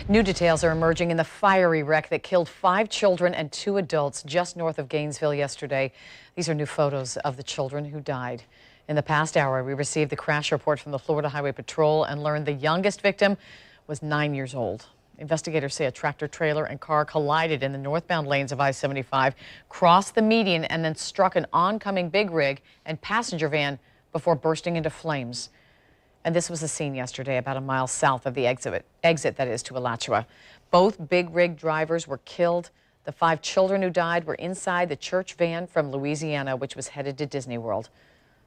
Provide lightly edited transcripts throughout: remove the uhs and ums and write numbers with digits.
New details are emerging in the fiery wreck that killed 5 children and 2 adults just north of Gainesville yesterday. These are new photos of the children who died. In the past hour, we received the crash report from the Florida Highway Patrol and learned the youngest victim was 9 years old. Investigators say a tractor trailer and car collided in the northbound lanes of I-75, crossed the median, and then struck an oncoming big rig and passenger van before bursting into flames. And this was the scene yesterday about a mile south of the exit that is to ALACHUA. Both big rig drivers were killed. The 5 children who died were inside the church van from Louisiana, which was headed to Disney World.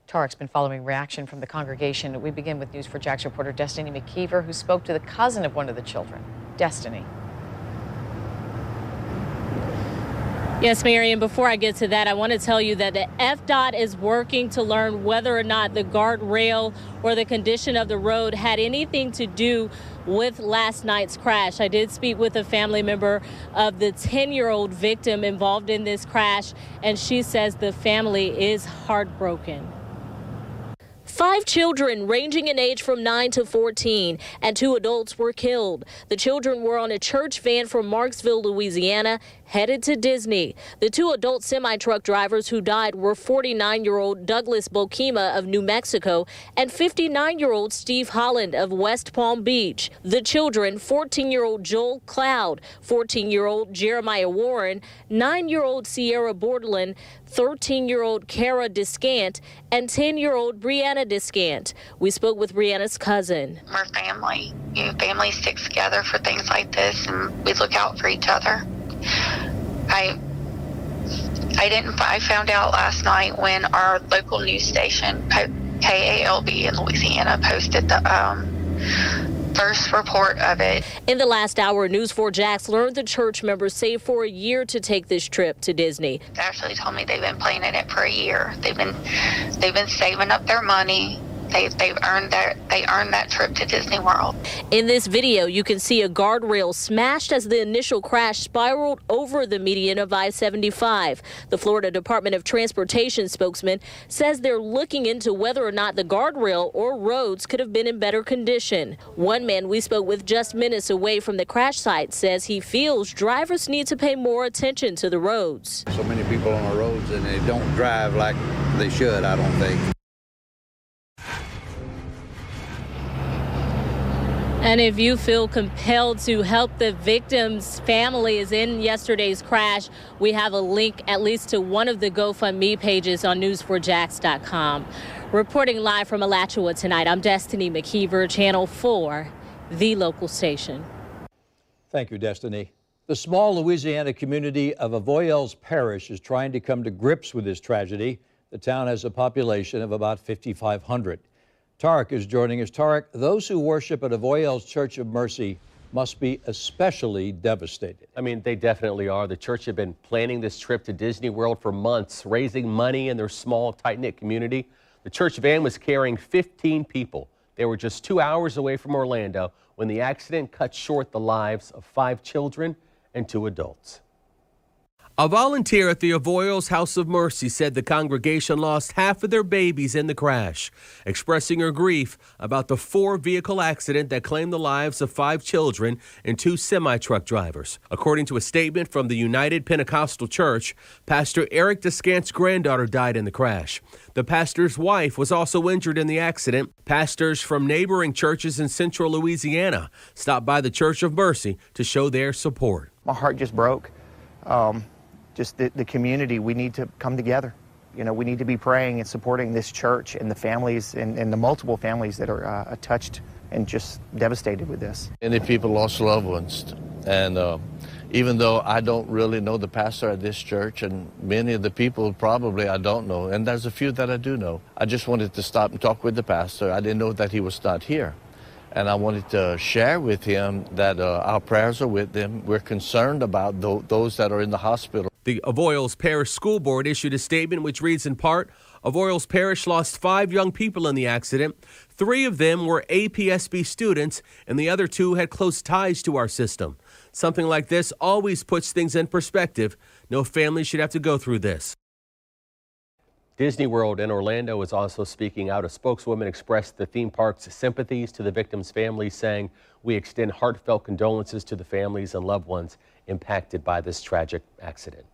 Tarek's been following reaction from the congregation. We begin with News4JAX reporter Destiny McKeever, who spoke to the cousin of one of the children. Destiny. Yes, Marion, before I get to that, I want to tell you that the FDOT is working to learn whether or not the guardrail or the condition of the road had anything to do with last night's crash. I did speak with a family member of the 10-year-old victim involved in this crash, and she says the family is heartbroken. 5 children ranging in age from 9 to 14 and 2 adults were killed. The children were on a church van from Marksville, Louisiana, headed to Disney. The 2 adult semi-truck drivers who died were 49-year-old Douglas Bokema of New Mexico and 59-year-old Steve Holland of West Palm Beach. The children, 14-year-old Joel Cloud, 14-year-old Jeremiah Warren, 9-year-old Sierra Bordelin, 13-year-old Kara Descant, and 10-year-old Brianna Descant. We spoke with Brianna's cousin. We're family. Family sticks together for things like this, and we look out for each other. I found out last night when our local news station, KALB in Louisiana, posted the first report of it. In the last hour, News4JAX learned the church members saved for a year to take this trip to Disney. They actually told me they've been planning it for a year. They've been saving up their money. They earned that trip to Disney World. In this video, you can see a guardrail smashed as the initial crash spiraled over the median of I-75. The Florida Department of Transportation spokesman says they're looking into whether or not the guardrail or roads could have been in better condition. One man we spoke with just minutes away from the crash site says he feels drivers need to pay more attention to the roads. So many people on the roads and they don't drive like they should, I don't think. And if you feel compelled to help the victims' families in yesterday's crash, we have a link at least to one of the GoFundMe pages on news4jax.com. Reporting live from ALACHUA tonight, I'm Destiny McKeever, Channel 4, the local station. Thank you, Destiny. The small Louisiana community of AVOYELLES Parish is trying to come to grips with this tragedy. The town has a population of about 5,500. Tarek is joining us. Tarek, those who worship at AVOYELLES Church of Mercy must be especially devastated. I mean, they definitely are. The church had been planning this trip to Disney World for months, raising money in their small, tight-knit community. The church van was carrying 15 people. They were just 2 hours away from Orlando when the accident cut short the lives of 5 children and 2 adults. A volunteer at the AVOYELLES House of Mercy said the congregation lost half of their babies in the crash, expressing her grief about the 4-vehicle accident that claimed the lives of 5 children and 2 semi-truck drivers. According to a statement from the United Pentecostal Church, Pastor Eric Descant's granddaughter died in the crash. The pastor's wife was also injured in the accident. Pastors from neighboring churches in central Louisiana stopped by the Church of Mercy to show their support. My heart just broke. Just the community, we need to come together. You know, we need to be praying and supporting this church and the families and the multiple families that are touched and just devastated with this. Many people lost loved ones, and even though I don't really know the pastor at this church, and many of the people probably I don't know, and there's a few that I do know, I just wanted to stop and talk with the pastor. I didn't know that he was not here. And I wanted to share with him that our prayers are with them. We're concerned about those that are in the hospital. The AVOYELLES Parish School Board issued a statement which reads in part, AVOYELLES Parish lost 5 young people in the accident. 3 of them were APSB students, and the other 2 had close ties to our system. Something like this always puts things in perspective. No family should have to go through this. Disney World in Orlando is also speaking out. A spokeswoman expressed the theme park's sympathies to the victims' families, saying, "We extend heartfelt condolences to the families and loved ones impacted by this tragic accident."